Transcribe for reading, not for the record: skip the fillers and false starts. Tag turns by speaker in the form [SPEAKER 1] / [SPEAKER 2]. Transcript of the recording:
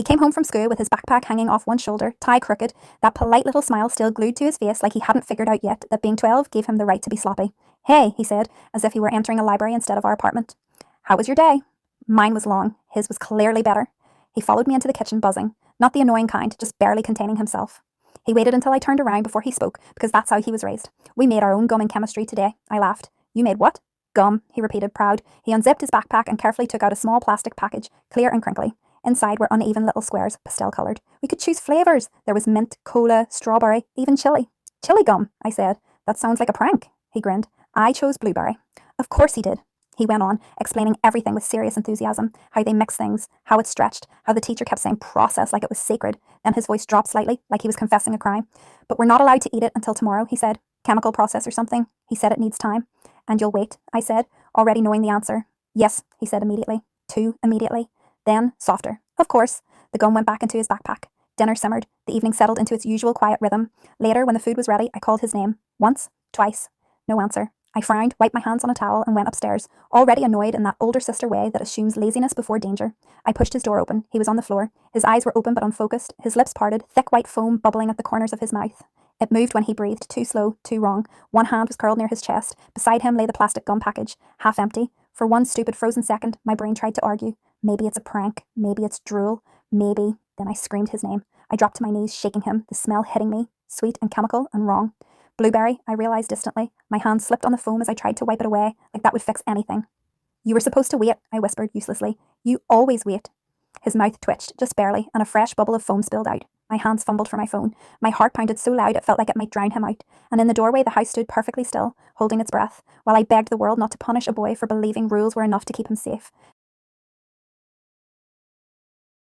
[SPEAKER 1] He came home from school with his backpack hanging off one shoulder, tie crooked, that polite little smile still glued to his face like he hadn't figured out yet that being 12 gave him the right to be sloppy. "Hey," he said, as if he were entering a library instead of our apartment. "How was your day?" Mine was long. His was clearly better. He followed me into the kitchen, buzzing. Not the annoying kind, just barely containing himself. He waited until I turned around before he spoke, because that's how he was raised. "We made our own gum in chemistry today," I laughed. "You made what?" "Gum," he repeated, proud. He unzipped his backpack and carefully took out a small plastic package, clear and crinkly. Inside were uneven little squares, pastel-coloured. We could choose flavours. There was mint, cola, strawberry, even chili. "Chili gum," I said. "That sounds like a prank." He grinned. "I chose blueberry." "Of course he did." He went on, explaining everything with serious enthusiasm, how they mix things, how it stretched, how the teacher kept saying process like it was sacred. Then his voice dropped slightly, like he was confessing a crime. "But we're not allowed to eat it until tomorrow," he said. "Chemical process or something." He said it needs time. "And you'll wait," I said, already knowing the answer. "Yes," he said immediately. Too immediately. Then, softer. "Of course." The gum went back into his backpack. Dinner simmered. The evening settled into its usual quiet rhythm. Later, when the food was ready, I called his name. Once, twice. No answer. I frowned, wiped my hands on a towel, and went upstairs, already annoyed in that older sister way that assumes laziness before danger. I pushed his door open. He was on the floor. His eyes were open but unfocused, his lips parted, thick white foam bubbling at the corners of his mouth. It moved when he breathed, too slow, too wrong. One hand was curled near his chest. Beside him lay the plastic gum package, half empty. For one stupid frozen second, my brain tried to argue. Maybe it's a prank. Maybe it's drool. Maybe. Then I screamed his name. I dropped to my knees, shaking him, the smell hitting me, sweet and chemical and wrong. "Blueberry," I realised distantly. My hand slipped on the foam as I tried to wipe it away, like that would fix anything. "You were supposed to wait," I whispered uselessly. "You always wait." His mouth twitched, just barely, and a fresh bubble of foam spilled out. My hands fumbled for my phone. My heart pounded so loud it felt like it might drown him out. And in the doorway the house stood perfectly still, holding its breath, while I begged the world not to punish a boy for believing rules were enough to keep him safe.